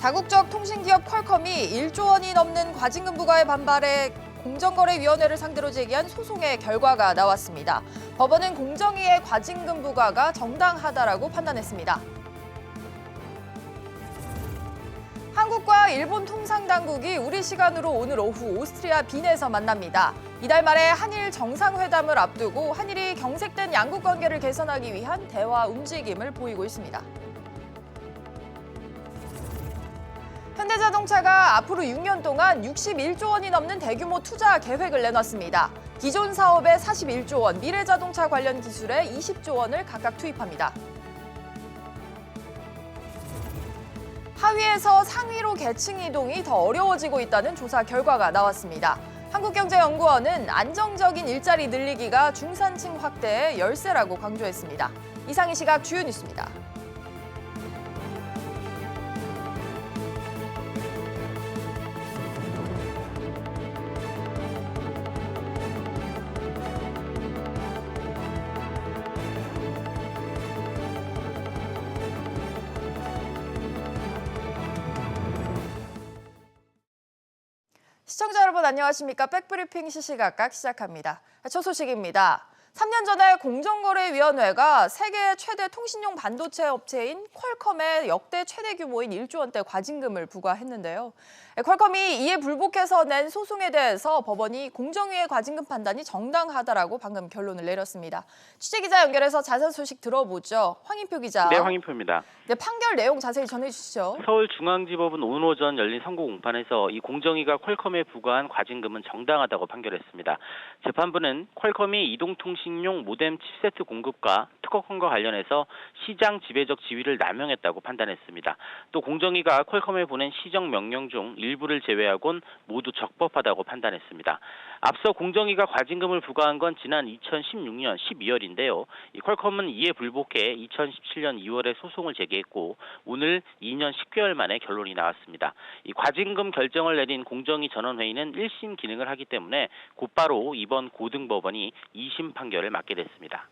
다국적 통신기업 퀄컴이 1조 원이 넘는 과징금 부과에 반발해 공정거래위원회를 상대로 제기한 소송의 결과가 나왔습니다. 법원은 공정위의 과징금 부과가 정당하다라고 판단했습니다. 한국과 일본 통상당국이 우리 시간으로 오늘 오후 오스트리아 빈에서 만납니다. 이달 말에 한일 정상회담을 앞두고 한일이 경색된 양국 관계를 개선하기 위한 대화 움직임을 보이고 있습니다. 현대자동차가 앞으로 6년 동안 61조 원이 넘는 대규모 투자 계획을 내놨습니다. 기존 사업에 41조 원, 미래자동차 관련 기술에 20조 원을 각각 투입합니다. 하위에서 상위로 계층 이동이 더 어려워지고 있다는 조사 결과가 나왔습니다. 한국경제연구원은 안정적인 일자리 늘리기가 중산층 확대의 열쇠라고 강조했습니다. 이상 이 시각 주요 뉴스입니다. 시청자 여러분 안녕하십니까? 백브리핑 시시각각 시작합니다. 첫 소식입니다. 3년 전에 공정거래위원회가 세계 최대 통신용 반도체 업체인 퀄컴에 역대 최대 규모인 1조 원대 과징금을 부과했는데요. 퀄컴이 이에 불복해서 낸 소송에 대해서 법원이 공정위의 과징금 판단이 정당하다라고 방금 결론을 내렸습니다. 취재기자 연결해서 자세한 소식 들어보죠. 황인표 기자. 네, 황인표입니다. 네, 판결 내용 자세히 전해주시죠. 서울중앙지법은 오늘 오전 열린 선고 공판에서 이 공정위가 퀄컴에 부과한 과징금은 정당하다고 판결했습니다. 재판부는 퀄컴이 이동통신용 모뎀 칩세트 공급과 특허권과 관련해서 시장 지배적 지위를 남용했다고 판단했습니다. 또 공정위가 퀄컴에 보낸 시정 명령 중 일부를 제외하곤 모두 적법하다고 판단했습니다. 앞서 공정위가 과징금을 부과한 건 지난 2016년 12월인데요. 이 퀄컴은 이에 불복해 2017년 2월에 소송을 제기했고 오늘 2년 10개월 만에 결론이 나왔습니다. 이 과징금 결정을 내린 공정위 전원회의는 1심 기능을 하기 때문에 곧바로 이번 고등법원이 2심 판결을 맡게 됐습니다.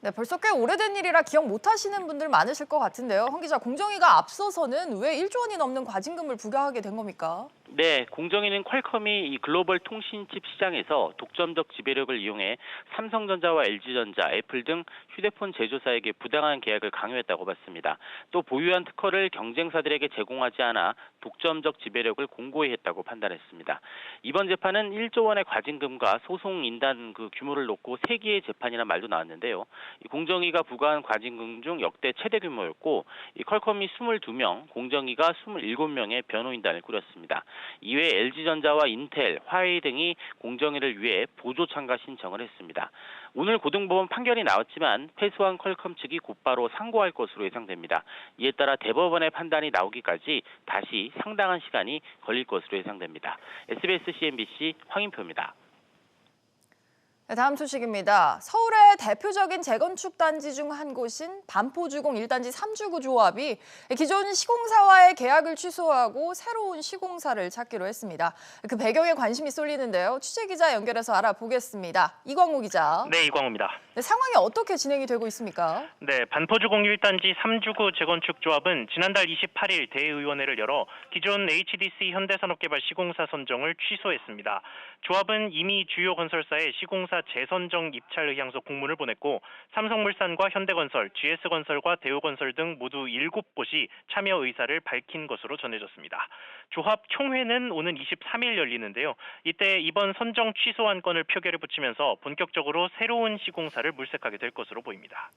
네, 벌써 꽤 오래된 일이라 기억 못하시는 분들 많으실 것 같은데요. 황 기자, 공정위가 앞서서는 왜 1조 원이 넘는 과징금을 부과하게 된 겁니까? 네, 공정위는 퀄컴이 이 글로벌 통신칩 시장에서 독점적 지배력을 이용해 삼성전자와 LG전자, 애플 등 휴대폰 제조사에게 부당한 계약을 강요했다고 봤습니다. 또 보유한 특허를 경쟁사들에게 제공하지 않아 독점적 지배력을 공고히 했다고 판단했습니다. 이번 재판은 1조 원의 과징금과 소송 인단 규모를 놓고 3개의 재판이라는 말도 나왔는데요. 이 공정위가 부과한 과징금 중 역대 최대 규모였고 이 퀄컴이 22명, 공정위가 27명의 변호인단을 꾸렸습니다. 이외에 LG전자와 인텔, 화웨이 등이 공정위를 위해 보조 참가 신청을 했습니다. 오늘 고등법원 판결이 나왔지만 패소한 퀄컴 측이 곧바로 상고할 것으로 예상됩니다. 이에 따라 대법원의 판단이 나오기까지 다시 상당한 시간이 걸릴 것으로 예상됩니다. SBS CNBC 황인표입니다. 네, 다음 소식입니다. 서울의 대표적인 재건축 단지 중 한 곳인 반포주공 1단지 3주구 조합이 기존 시공사와의 계약을 취소하고 새로운 시공사를 찾기로 했습니다. 그 배경에 관심이 쏠리는데요. 취재기자 연결해서 알아보겠습니다. 이광우 기자. 네, 이광우입니다. 네, 상황이 어떻게 진행이 되고 있습니까? 네, 반포주공 1단지 3주구 재건축 조합은 지난달 28일 대의원회를 열어 기존 HDC 현대산업개발 시공사 선정을 취소했습니다. 조합은 이미 주요 건설사에 시공사 재선정 입찰 의향서 공문을 보냈고 삼성물산과 현대건설, GS건설과 대우건설 등 모두 7곳이 참여 의사를 밝힌 것으로 전해졌습니다. 조합 총회는 오는 23일 열리는데요. 이때 이번 선정 취소 안건을 표결에 붙이면서 본격적으로 새로운 시공사를 물색하게 될 것으로 보입니다.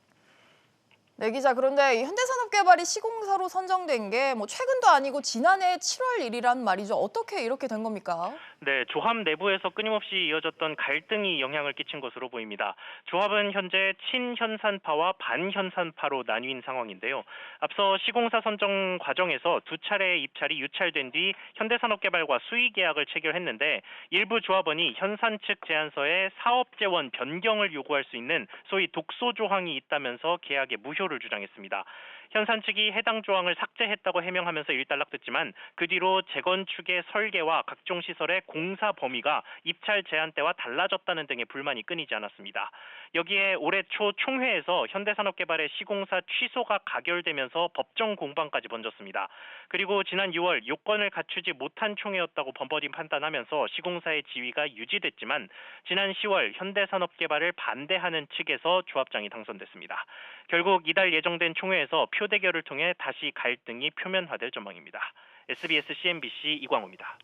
네, 기자. 그런데 이 현대산업개발이 시공사로 선정된 게 최근도 아니고 지난해 7월 1일이란 말이죠. 어떻게 이렇게 된 겁니까? 네, 조합 내부에서 끊임없이 이어졌던 갈등이 영향을 끼친 것으로 보입니다. 조합은 현재 친현산파와 반현산파로 나뉜 상황인데요. 앞서 시공사 선정 과정에서 2차례 입찰이 유찰된 뒤 현대산업개발과 수의 계약을 체결했는데 일부 조합원이 현산 측 제안서에 사업 재원 변경을 요구할 수 있는 소위 독소 조항이 있다면서 계약에 무효를 주장했습니다. 현산 측이 해당 조항을 삭제했다고 해명하면서 일단락됐지만 그 뒤로 재건축의 설계와 각종 시설의 공사 범위가 입찰 제한 때와 달라졌다는 등의 불만이 끊이지 않았습니다. 여기에 올해 초 총회에서 현대산업개발의 시공사 취소가 가결되면서 법정 공방까지 번졌습니다. 그리고 지난 6월 요건을 갖추지 못한 총회였다고 번번이 판단하면서 시공사의 지위가 유지됐지만 지난 10월 현대산업개발을 반대하는 측에서 조합장이 당선됐습니다. 결국 이달 예정된 총회에서 표대결을 통해 다시 갈등이 표면화될 전망입니다. SBS CNBC 이광호입니다.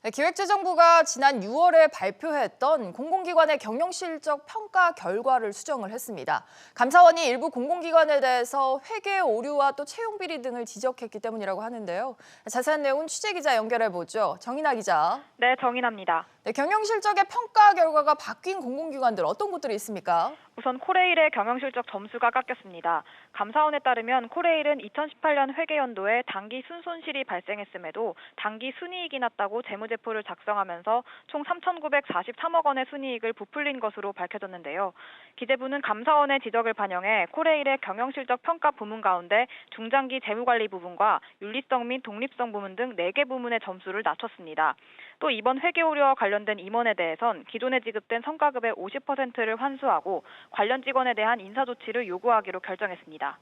네, 기획재정부가 지난 6월에 발표했던 공공기관의 경영실적 평가 결과를 수정을 했습니다. 감사원이 일부 공공기관에 대해서 회계 오류와 또 채용 비리 등을 지적했기 때문이라고 하는데요. 자세한 내용은 취재기자 연결해보죠. 정인아 기자. 네, 정인아입니다. 네, 경영실적의 평가 결과가 바뀐 공공기관들 어떤 곳들이 있습니까? 우선 코레일의 경영실적 점수가 깎였습니다. 감사원에 따르면 코레일은 2018년 회계연도에 당기 순손실이 발생했음에도 당기 순이익이 났다고 재무제표를 작성하면서 총 3,943억 원의 순이익을 부풀린 것으로 밝혀졌는데요. 기재부는 감사원의 지적을 반영해 코레일의 경영실적 평가 부문 가운데 중장기 재무관리 부분과 윤리성 및 독립성 부문 등 4개 부문의 점수를 낮췄습니다. 또 이번 회계 오류와 관련된 임원에 대해선 기존에 지급된 성과급의 50%를 환수하고 관련 직원에 대한 인사 조치를 요구하기로 결정했습니다.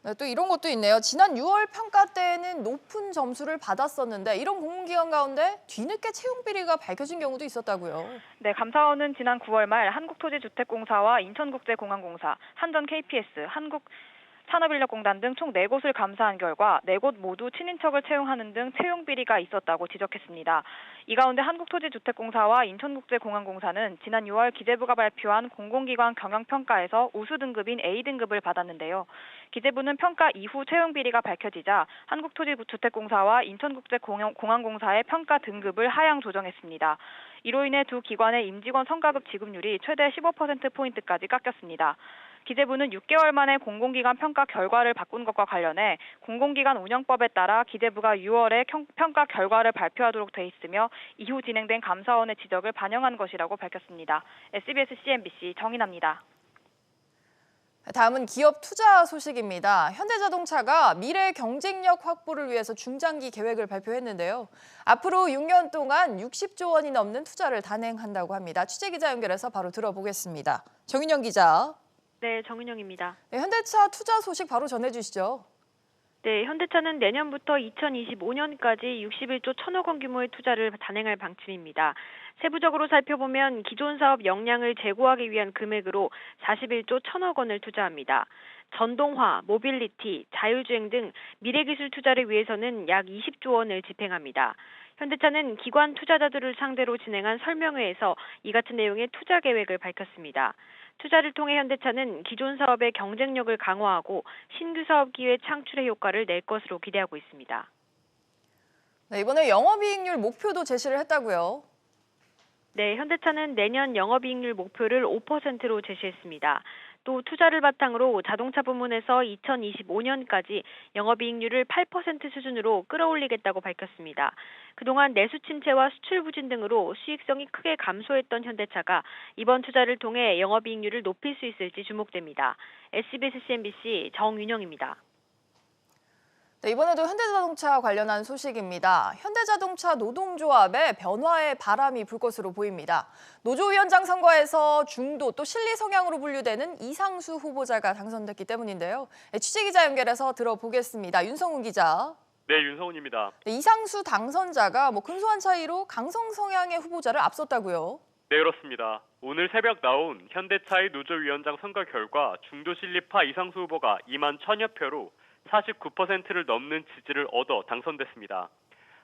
네, 또 이런 것도 있네요. 지난 6월 평가 때에는 높은 점수를 받았었는데 이런 공공기관 가운데 뒤늦게 채용 비리가 밝혀진 경우도 있었다고요. 네, 감사원은 지난 9월 말 한국토지주택공사와 인천국제공항공사, 한전 KPS, 산업인력공단 등 총 4곳을 감사한 결과 4곳 모두 친인척을 채용하는 등 채용 비리가 있었다고 지적했습니다. 이 가운데 한국토지주택공사와 인천국제공항공사는 지난 6월 기재부가 발표한 공공기관 경영평가에서 우수 등급인 A등급을 받았는데요. 기재부는 평가 이후 채용 비리가 밝혀지자 한국토지주택공사와 인천국제공항공사의 평가 등급을 하향 조정했습니다. 이로 인해 두 기관의 임직원 성과급 지급률이 최대 15%포인트까지 깎였습니다. 기재부는 6개월 만에 공공기관 평가 결과를 바꾼 것과 관련해 공공기관 운영법에 따라 기재부가 6월에 평가 결과를 발표하도록 돼 있으며 이후 진행된 감사원의 지적을 반영한 것이라고 밝혔습니다. SBS CNBC 정인아입니다. 다음은 기업 투자 소식입니다. 현대자동차가 미래 경쟁력 확보를 위해서 중장기 계획을 발표했는데요. 앞으로 6년 동안 60조 원이 넘는 투자를 단행한다고 합니다. 취재기자 연결해서 바로 들어보겠습니다. 정윤영 기자. 네, 정은영입니다. 네, 현대차 투자 소식 바로 전해주시죠. 네, 현대차는 내년부터 2025년까지 61조 1천억 원 규모의 투자를 단행할 방침입니다. 세부적으로 살펴보면 기존 사업 역량을 제고하기 위한 금액으로 41조 1천억 원을 투자합니다. 전동화, 모빌리티, 자율주행 등 미래기술 투자를 위해서는 약 20조 원을 집행합니다. 현대차는 기관 투자자들을 상대로 진행한 설명회에서 이 같은 내용의 투자 계획을 밝혔습니다. 투자를 통해 현대차는 기존 사업의 경쟁력을 강화하고 신규 사업 기회 창출의 효과를 낼 것으로 기대하고 있습니다. 네, 이번에 영업이익률 목표도 제시를 했다고요. 네, 현대차는 내년 영업이익률 목표를 5%로 제시했습니다. 또 투자를 바탕으로 자동차 부문에서 2025년까지 영업이익률을 8% 수준으로 끌어올리겠다고 밝혔습니다. 그동안 내수 침체와 수출 부진 등으로 수익성이 크게 감소했던 현대차가 이번 투자를 통해 영업이익률을 높일 수 있을지 주목됩니다. SBS CNBC 정윤영입니다. 네, 이번에도 현대자동차 관련한 소식입니다. 현대자동차 노동조합의 변화의 바람이 불 것으로 보입니다. 노조위원장 선거에서 중도 또 실리 성향으로 분류되는 이상수 후보자가 당선됐기 때문인데요. 네, 취재기자 연결해서 들어보겠습니다. 윤성훈 기자. 네, 윤성훈입니다. 네, 이상수 당선자가 근소한 차이로 강성 성향의 후보자를 앞섰다고요. 네, 그렇습니다. 오늘 새벽 나온 현대차의 노조위원장 선거 결과 중도 실리파 이상수 후보가 2만 1천여 표로 49%를 넘는 지지를 얻어 당선됐습니다.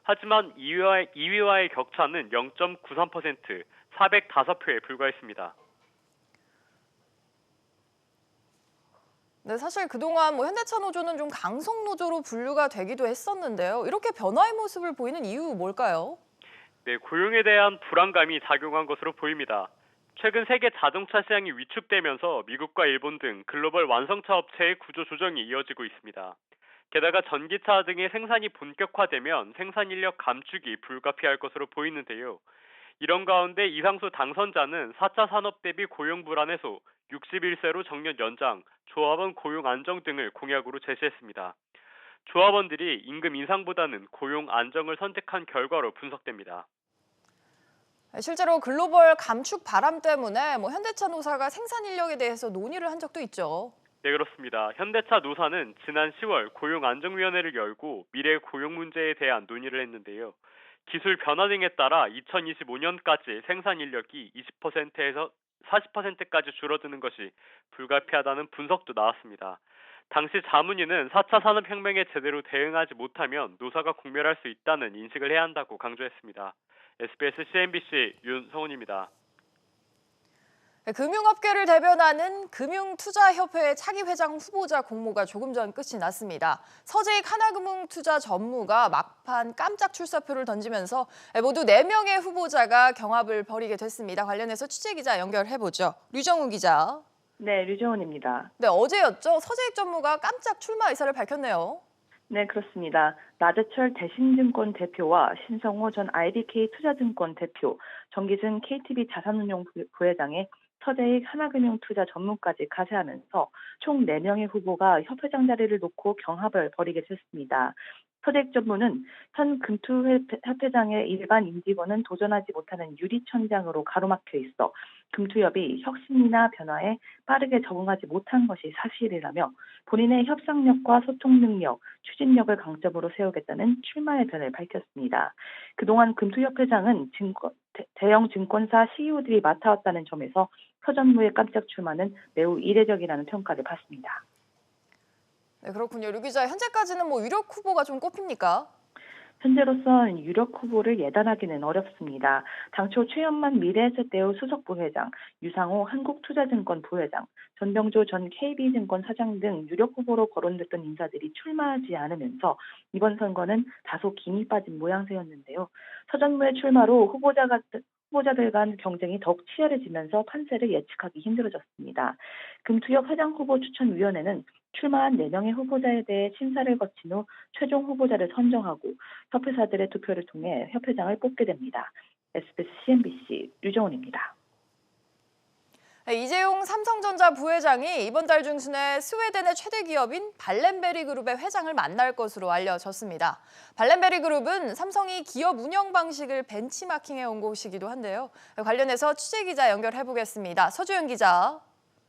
하지만 2위와의 격차는 0.93%, 405표에 불과했습니다. 네, 사실 그동안 현대차 노조는 좀 강성 노조로 분류가 되기도 했었는데요. 이렇게 변화의 모습을 보이는 이유 뭘까요? 네, 고용에 대한 불안감이 작용한 것으로 보입니다. 최근 세계 자동차 시장이 위축되면서 미국과 일본 등 글로벌 완성차 업체의 구조 조정이 이어지고 있습니다. 게다가 전기차 등의 생산이 본격화되면 생산 인력 감축이 불가피할 것으로 보이는데요. 이런 가운데 이상수 당선자는 4차 산업 대비 고용 불안 해소, 61세로 정년 연장, 조합원 고용 안정 등을 공약으로 제시했습니다. 조합원들이 임금 인상보다는 고용 안정을 선택한 결과로 분석됩니다. 실제로 글로벌 감축 바람 때문에 현대차 노사가 생산 인력에 대해서 논의를 한 적도 있죠. 네, 그렇습니다. 현대차 노사는 지난 10월 고용안정위원회를 열고 미래 고용 문제에 대한 논의를 했는데요. 기술 변화 등에 따라 2025년까지 생산 인력이 20%에서 40%까지 줄어드는 것이 불가피하다는 분석도 나왔습니다. 당시 자문위는 4차 산업혁명에 제대로 대응하지 못하면 노사가 공멸할 수 있다는 인식을 해야 한다고 강조했습니다. SBS CNBC 윤성훈입니다. 금융업계를 대변하는 금융투자협회 차기 회장 후보자 공모가 조금 전 끝이 났습니다. 서재익 하나금융투자 전무가 막판 깜짝 출사표를 던지면서 모두 4명의 후보자가 경합을 벌이게 됐습니다. 관련해서 취재기자 연결해보죠. 류정우 기자. 네, 류정훈입니다. 네, 어제였죠. 서재익 전무가 깜짝 출마 의사를 밝혔네요. 네, 그렇습니다. 나재철 대신증권 대표와 신성호 전 IBK 투자증권 대표, 정기승 KTB 자산운용 부회장의 서재익 하나금융투자 전무까지 가세하면서 총 4명의 후보가 협회장 자리를 놓고 경합을 벌이게 됐습니다. 서재익 전무는 현 금투협회장의 일반 임직원은 도전하지 못하는 유리천장으로 가로막혀 있어 금투협이 혁신이나 변화에 빠르게 적응하지 못한 것이 사실이라며 본인의 협상력과 소통 능력, 추진력을 강점으로 세우겠다는 출마 의사를 밝혔습니다. 그동안 금투협회장은 대형 증권사 CEO들이 맡아왔다는 점에서 서 전무의 깜짝 출마는 매우 이례적이라는 평가를 받습니다. 네, 그렇군요. 류 기자, 현재까지는 유력 후보가 좀 꼽힙니까? 현재로선 유력 후보를 예단하기는 어렵습니다. 당초 최연만 미래에셋대우 수석 부회장, 유상호 한국투자증권 부회장, 전병조 전 KB증권 사장 등 유력 후보로 거론됐던 인사들이 출마하지 않으면서 이번 선거는 다소 김이 빠진 모양새였는데요. 서 전무의 출마로 후보자들 간 경쟁이 더욱 치열해지면서 판세를 예측하기 힘들어졌습니다. 금투협 회장 후보 추천위원회는 출마한 4명의 후보자에 대해 심사를 거친 후 최종 후보자를 선정하고 협회사들의 투표를 통해 협회장을 뽑게 됩니다. SBS CNBC 류정훈입니다. 이재용 삼성전자 부회장이 이번 달 중순에 스웨덴의 최대 기업인 발렌베리 그룹의 회장을 만날 것으로 알려졌습니다. 발렌베리 그룹은 삼성이 기업 운영 방식을 벤치마킹해온 곳이기도 한데요. 관련해서 취재기자 연결해보겠습니다. 서주연 기자.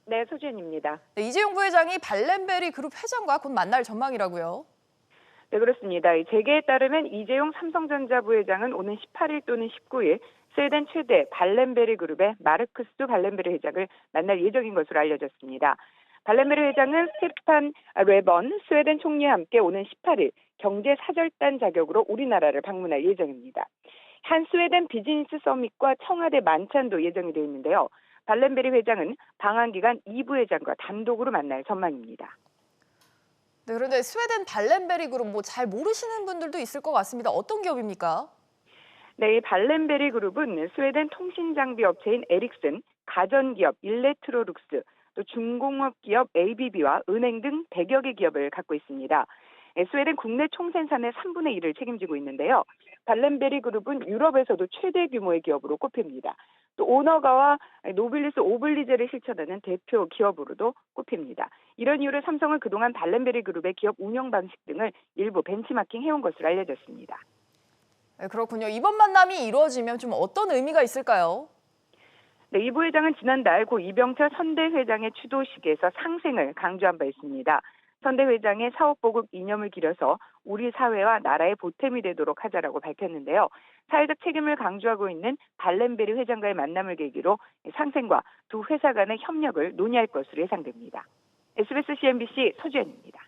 네, 소주연입니다. 네, 이재용 부회장이 발렌베리 그룹 회장과 곧 만날 전망이라고요. 네, 그렇습니다. 재계에 따르면 이재용 삼성전자 부회장은 오는 18일 또는 19일 스웨덴 최대 발렌베리 그룹의 마르크스 발렌베리 회장을 만날 예정인 것으로 알려졌습니다. 발렌베리 회장은 스테판 레번 스웨덴 총리와 함께 오는 18일 경제사절단 자격으로 우리나라를 방문할 예정입니다. 한 스웨덴 비즈니스 서밋과 청와대 만찬도 예정이 되어 있는데요. 발렌베리 회장은 방한 기간 이 부회장과 단독으로 만날 전망입니다. 네, 그런데 스웨덴 발렌베리 그룹 잘 모르시는 분들도 있을 것 같습니다. 어떤 기업입니까? 네, 이 발렌베리 그룹은 스웨덴 통신 장비 업체인 에릭슨, 가전기업 일레트로룩스, 또 중공업 기업 ABB와 은행 등 100여 개 기업을 갖고 있습니다. 스웨덴 국내 총생산의 3분의 1을 책임지고 있는데요. 발렌베리 그룹은 유럽에서도 최대 규모의 기업으로 꼽힙니다. 또 오너가와 노빌리스 오블리제를 실천하는 대표 기업으로도 꼽힙니다. 이런 이유로 삼성은 그동안 발렌베리 그룹의 기업 운영 방식 등을 일부 벤치마킹 해온 것으로 알려졌습니다. 네, 그렇군요. 이번 만남이 이루어지면 좀 어떤 의미가 있을까요? 네, 이 부회장은 지난달 고 이병철 선대 회장의 추도식에서 상생을 강조한 바 있습니다. 선대 회장의 사업보국 이념을 기려서 우리 사회와 나라의 보탬이 되도록 하자라고 밝혔는데요. 사회적 책임을 강조하고 있는 발렌베리 회장과의 만남을 계기로 상생과 두 회사 간의 협력을 논의할 것으로 예상됩니다. SBS CNBC 서주연입니다.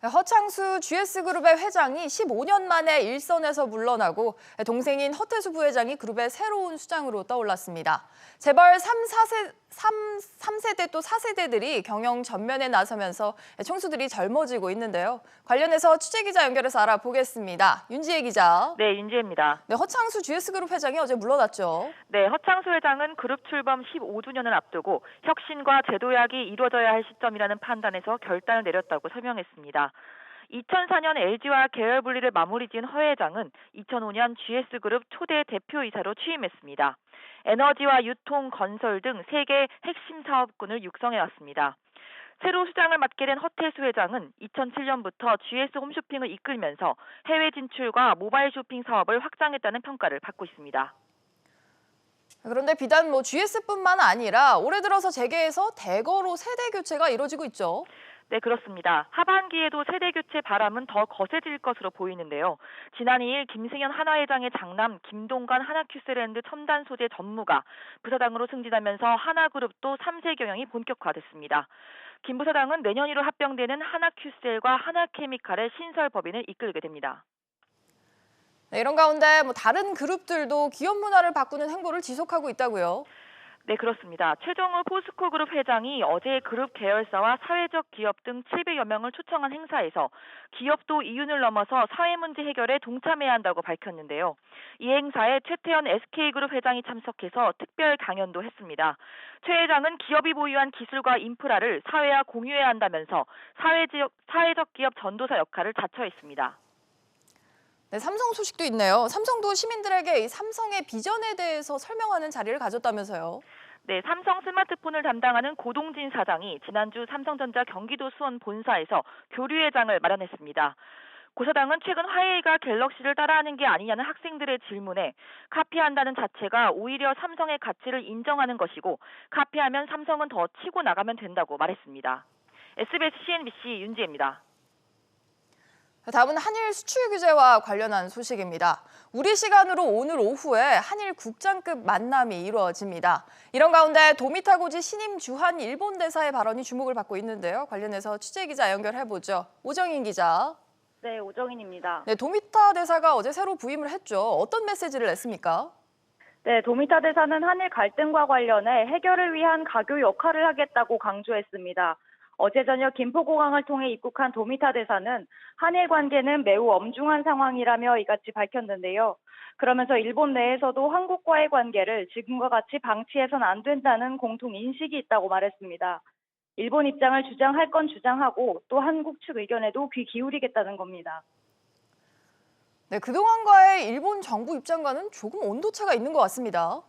허창수 GS그룹의 회장이 15년 만에 일선에서 물러나고 동생인 허태수 부회장이 그룹의 새로운 수장으로 떠올랐습니다. 재벌 3세대 또 4세대들이 경영 전면에 나서면서 총수들이 젊어지고 있는데요. 관련해서 취재기자 연결해서 알아보겠습니다. 윤지혜 기자. 네, 윤지혜입니다. 네, 허창수 GS그룹 회장이 어제 물러났죠. 네, 허창수 회장은 그룹 출범 15주년을 앞두고 혁신과 재도약이 이루어져야 할 시점이라는 판단에서 결단을 내렸다고 설명했습니다. 2004년 LG와 계열 분리를 마무리 지은 허 회장은 2005년 GS그룹 초대 대표이사로 취임했습니다. 에너지와 유통, 건설 등 3개 핵심 사업군을 육성해왔습니다. 새로 수장을 맡게 된 허태수 회장은 2007년부터 GS 홈쇼핑을 이끌면서 해외 진출과 모바일 쇼핑 사업을 확장했다는 평가를 받고 있습니다. 그런데 비단 GS뿐만 아니라 올해 들어서 재계에서 대거로 세대 교체가 이루어지고 있죠. 네, 그렇습니다. 하반기에도 세대 교체 바람은 더 거세질 것으로 보이는데요. 지난 2일 김승현 하나회장의 장남 김동관 하나큐스랜드 첨단 소재 전무가 부사장으로 승진하면서 하나그룹도 3세 경영이 본격화됐습니다. 김 부사장은 내년 1월 합병되는 하나큐셀과 하나케미칼의 신설법인을 이끌게 됩니다. 네, 이런 가운데 다른 그룹들도 기업 문화를 바꾸는 행보를 지속하고 있다고요. 네, 그렇습니다. 최정우 포스코그룹 회장이 어제 그룹 계열사와 사회적 기업 등 700여 명을 초청한 행사에서 기업도 이윤을 넘어서 사회 문제 해결에 동참해야 한다고 밝혔는데요. 이 행사에 최태현 SK그룹 회장이 참석해서 특별 강연도 했습니다. 최 회장은 기업이 보유한 기술과 인프라를 사회와 공유해야 한다면서 사회적 기업 전도사 역할을 자처했습니다. 네, 삼성 소식도 있네요. 삼성도 시민들에게 이 삼성의 비전에 대해서 설명하는 자리를 가졌다면서요. 네, 삼성 스마트폰을 담당하는 고동진 사장이 지난주 삼성전자 경기도 수원 본사에서 교류회장을 마련했습니다. 고 사장은 최근 화웨이가 갤럭시를 따라하는 게 아니냐는 학생들의 질문에 카피한다는 자체가 오히려 삼성의 가치를 인정하는 것이고 카피하면 삼성은 더 치고 나가면 된다고 말했습니다. SBS CNBC 윤지혜입니다. 다음은 한일 수출 규제와 관련한 소식입니다. 우리 시간으로 오늘 오후에 한일 국장급 만남이 이루어집니다. 이런 가운데 도미타고지 신임 주한 일본 대사의 발언이 주목을 받고 있는데요. 관련해서 취재 기자 연결해보죠. 오정인 기자. 네, 오정인입니다. 네, 도미타 대사가 어제 새로 부임을 했죠. 어떤 메시지를 냈습니까? 네, 도미타 대사는 한일 갈등과 관련해 해결을 위한 가교 역할을 하겠다고 강조했습니다. 어제 저녁 김포공항을 통해 입국한 도미타 대사는 한일 관계는 매우 엄중한 상황이라며 이같이 밝혔는데요. 그러면서 일본 내에서도 한국과의 관계를 지금과 같이 방치해선 안 된다는 공통 인식이 있다고 말했습니다. 일본 입장을 주장할 건 주장하고 또 한국 측 의견에도 귀 기울이겠다는 겁니다. 네, 그동안과의 일본 정부 입장과는 조금 온도차가 있는 것 같습니다.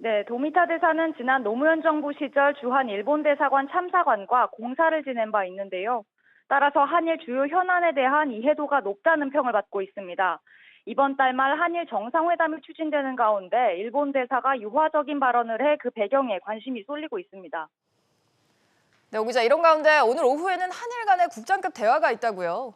네, 도미타 대사는 지난 노무현 정부 시절 주한 일본 대사관 참사관과 공사를 지낸 바 있는데요. 따라서 한일 주요 현안에 대한 이해도가 높다는 평을 받고 있습니다. 이번 달 말 한일 정상회담이 추진되는 가운데 일본 대사가 유화적인 발언을 해 그 배경에 관심이 쏠리고 있습니다. 네, 오 기자, 이런 가운데 오늘 오후에는 한일 간의 국장급 대화가 있다고요.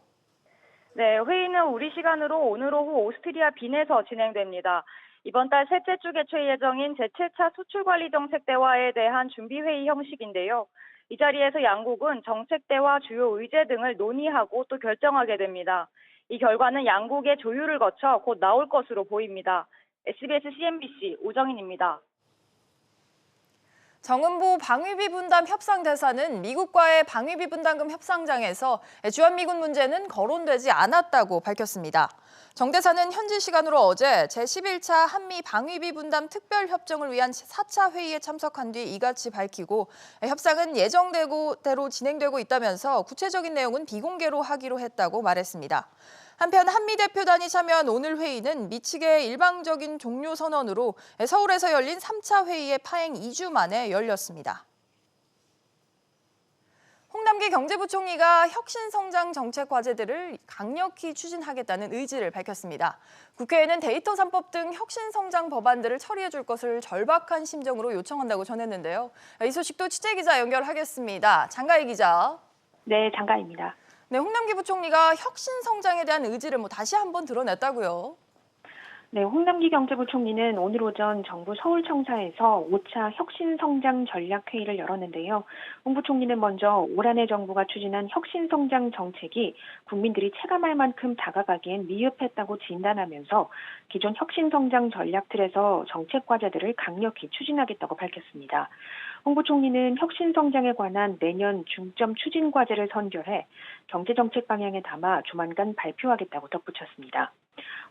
네, 회의는 우리 시간으로 오늘 오후 오스트리아 빈에서 진행됩니다. 이번 달 셋째 주 개최 예정인 제7차 수출관리정책 대화에 대한 준비회의 형식인데요. 이 자리에서 양국은 정책 대화 주요 의제 등을 논의하고 또 결정하게 됩니다. 이 결과는 양국의 조율을 거쳐 곧 나올 것으로 보입니다. SBS CNBC 오정인입니다. 정은보 방위비 분담 협상대사는 미국과의 방위비 분담금 협상장에서 주한미군 문제는 거론되지 않았다고 밝혔습니다. 정 대사는 현지 시간으로 어제 제11차 한미 방위비 분담 특별협정을 위한 4차 회의에 참석한 뒤 이같이 밝히고 협상은 예정대로 진행되고 있다면서 구체적인 내용은 비공개로 하기로 했다고 말했습니다. 한편 한미 대표단이 참여한 오늘 회의는 미측의 일방적인 종료 선언으로 서울에서 열린 3차 회의의 파행 2주 만에 열렸습니다. 홍남기 경제부총리가 혁신성장 정책 과제들을 강력히 추진하겠다는 의지를 밝혔습니다. 국회에는 데이터 3법 등 혁신성장 법안들을 처리해 줄 것을 절박한 심정으로 요청한다고 전했는데요. 이 소식도 취재기자 연결하겠습니다. 장가희 기자. 네, 장가희입니다. 네, 홍남기 부총리가 혁신성장에 대한 의지를 다시 한번 드러냈다고요. 네, 홍남기 경제부총리는 오늘 오전 정부 서울청사에서 5차 혁신성장 전략회의를 열었는데요. 홍 부총리는 먼저 올 한 해 정부가 추진한 혁신성장 정책이 국민들이 체감할 만큼 다가가기엔 미흡했다고 진단하면서 기존 혁신성장 전략 틀에서 정책 과제들을 강력히 추진하겠다고 밝혔습니다. 홍 부총리는 혁신성장에 관한 내년 중점 추진 과제를 선결해 경제정책 방향에 담아 조만간 발표하겠다고 덧붙였습니다.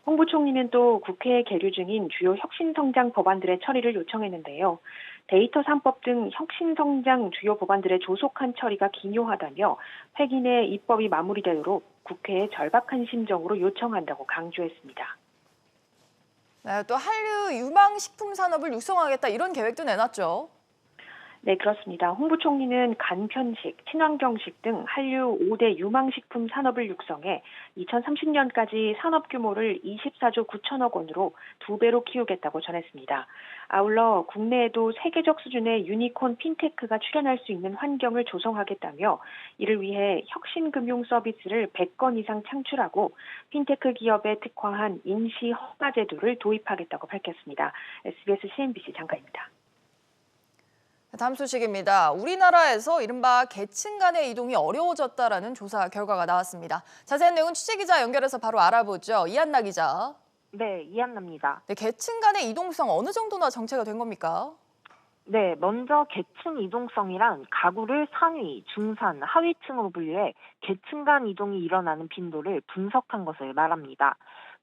홍 부총리는 또 국회에 계류 중인 주요 혁신성장 법안들의 처리를 요청했는데요. 데이터 3법 등 혁신성장 주요 법안들의 조속한 처리가 기요하다며 회기 내 입법이 마무리되도록 국회에 절박한 심정으로 요청한다고 강조했습니다. 네, 또 한류 유망식품 산업을 육성하겠다 이런 계획도 내놨죠. 네, 그렇습니다. 홍 부총리는 간편식, 친환경식 등 한류 5대 유망식품 산업을 육성해 2030년까지 산업 규모를 24조 9천억 원으로 2배로 키우겠다고 전했습니다. 아울러 국내에도 세계적 수준의 유니콘 핀테크가 출연할 수 있는 환경을 조성하겠다며 이를 위해 혁신금융 서비스를 100건 이상 창출하고 핀테크 기업에 특화한 인시 허가 제도를 도입하겠다고 밝혔습니다. SBS CNBC 장관입니다. 다음 소식입니다. 우리나라에서 이른바 계층 간의 이동이 어려워졌다라는 조사 결과가 나왔습니다. 자세한 내용은 취재기자 연결해서 바로 알아보죠. 이한나 기자. 네, 이한나입니다. 네, 계층 간의 이동성 어느 정도나 정체가 된 겁니까? 네, 먼저 계층 이동성이란 가구를 상위, 중산, 하위층으로 분류해 계층 간 이동이 일어나는 빈도를 분석한 것을 말합니다.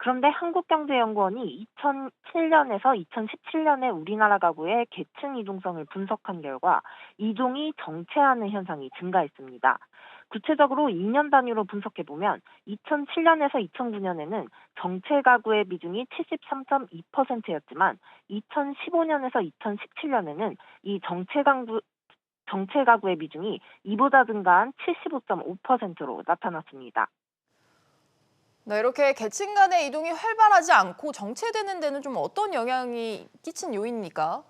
그런데 한국경제연구원이 2007년에서 2017년에 우리나라 가구의 계층 이동성을 분석한 결과 이동이 정체하는 현상이 증가했습니다. 구체적으로 2년 단위로 분석해보면 2007년에서 2009년에는 정체 가구의 비중이 73.2%였지만 2015년에서 2017년에는 이 정체 가구의 비중이 이보다 증가한 75.5%로 나타났습니다. 네, 이렇게 계층 간의 이동이 활발하지 않고 정체되는 데는 좀 어떤 영향이 끼친 요인입니까?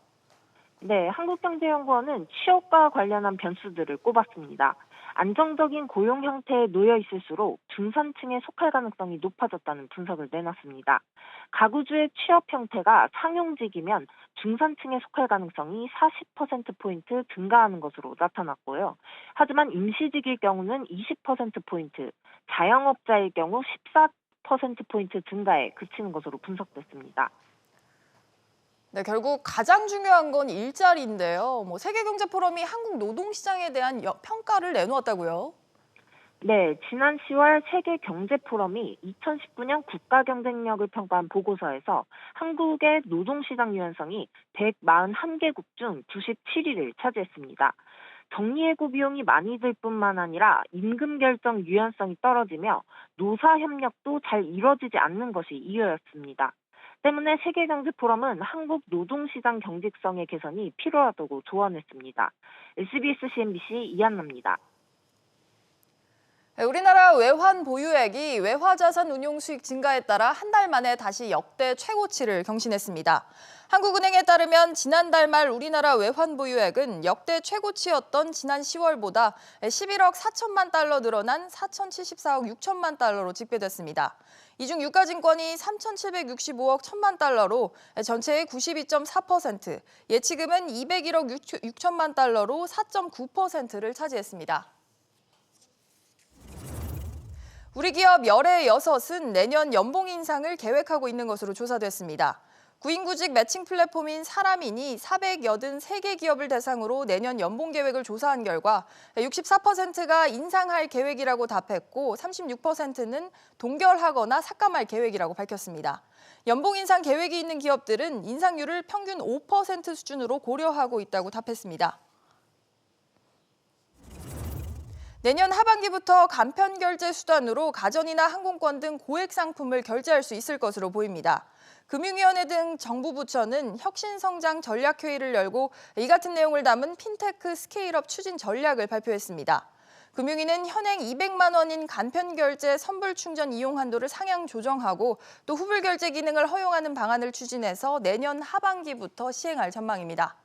네, 한국경제연구원은 취업과 관련한 변수들을 꼽았습니다. 안정적인 고용 형태에 놓여 있을수록 중산층에 속할 가능성이 높아졌다는 분석을 내놨습니다. 가구주의 취업 형태가 상용직이면 중산층에 속할 가능성이 40%포인트 증가하는 것으로 나타났고요. 하지만 임시직일 경우는 20%포인트, 자영업자일 경우 14%포인트 증가에 그치는 것으로 분석됐습니다. 네, 결국 가장 중요한 건 일자리인데요. 세계경제포럼이 한국 노동시장에 대한 평가를 내놓았다고요? 네, 지난 10월 세계경제포럼이 2019년 국가경쟁력을 평가한 보고서에서 한국의 노동시장 유연성이 141개국 중 97위를 차지했습니다. 정리해고 비용이 많이 들 뿐만 아니라 임금 결정 유연성이 떨어지며 노사 협력도 잘 이뤄지지 않는 것이 이유였습니다. 때문에 세계경제포럼은 한국 노동시장 경직성의 개선이 필요하다고 조언했습니다. SBS CNBC 이한나입니다. 우리나라 외환 보유액이 외화자산 운용 수익 증가에 따라 한 달 만에 다시 역대 최고치를 경신했습니다. 한국은행에 따르면 지난달 말 우리나라 외환 보유액은 역대 최고치였던 지난 10월보다 11억 4천만 달러 늘어난 4,074억 6천만 달러로 집계됐습니다. 이 중 유가증권이 3,765억 1천만 달러로 전체의 92.4%, 예치금은 201억 6천만 달러로 4.9%를 차지했습니다. 우리 기업 열의 6은 내년 연봉 인상을 계획하고 있는 것으로 조사됐습니다. 구인구직 매칭 플랫폼인 사람인이 483개 기업을 대상으로 내년 연봉 계획을 조사한 결과 64%가 인상할 계획이라고 답했고 36%는 동결하거나 삭감할 계획이라고 밝혔습니다. 연봉 인상 계획이 있는 기업들은 인상률을 평균 5% 수준으로 고려하고 있다고 답했습니다. 내년 하반기부터 간편 결제 수단으로 가전이나 항공권 등 고액 상품을 결제할 수 있을 것으로 보입니다. 금융위원회 등 정부 부처는 혁신성장 전략회의를 열고 이 같은 내용을 담은 핀테크 스케일업 추진 전략을 발표했습니다. 금융위는 현행 200만 원인 간편 결제 선불 충전 이용 한도를 상향 조정하고 또 후불 결제 기능을 허용하는 방안을 추진해서 내년 하반기부터 시행할 전망입니다.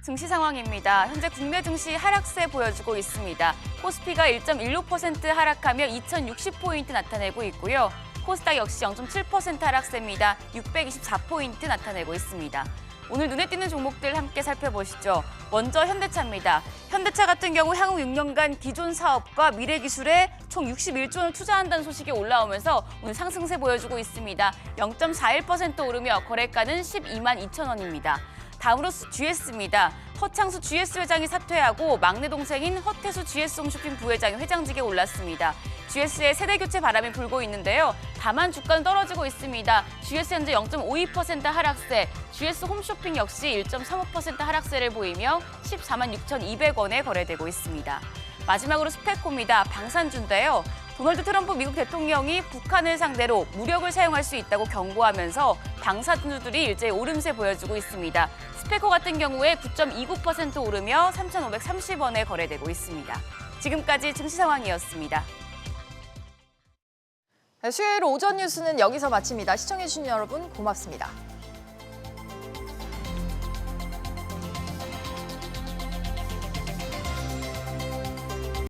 증시 상황입니다. 현재 국내 증시 하락세 보여주고 있습니다. 코스피가 1.16% 하락하며 2,060포인트 나타내고 있고요. 코스닥 역시 0.7% 하락세입니다. 624포인트 나타내고 있습니다. 오늘 눈에 띄는 종목들 함께 살펴보시죠. 먼저 현대차입니다. 현대차 같은 경우 향후 6년간 기존 사업과 미래기술에 총 61조 원을 투자한다는 소식이 올라오면서 오늘 상승세 보여주고 있습니다. 0.41% 오르며 거래가는 12만 2천 원입니다. 다음으로 GS입니다. 허창수 GS 회장이 사퇴하고 막내 동생인 허태수 GS 홈쇼핑 부회장이 회장직에 올랐습니다. GS의 세대 교체 바람이 불고 있는데요. 다만 주가는 떨어지고 있습니다. GS 현재 0.52% 하락세, GS 홈쇼핑 역시 1.35% 하락세를 보이며 14만 6,200원에 거래되고 있습니다. 마지막으로 스페코입니다. 방산주인데요. 도널드 트럼프 미국 대통령이 북한을 상대로 무력을 사용할 수 있다고 경고하면서 당사주들이 일제히 오름세 보여주고 있습니다. 스페코 같은 경우에 9.29% 오르며 3,530원에 거래되고 있습니다. 지금까지 증시 상황이었습니다. 수요일 오전 뉴스는 여기서 마칩니다. 시청해주신 여러분 고맙습니다.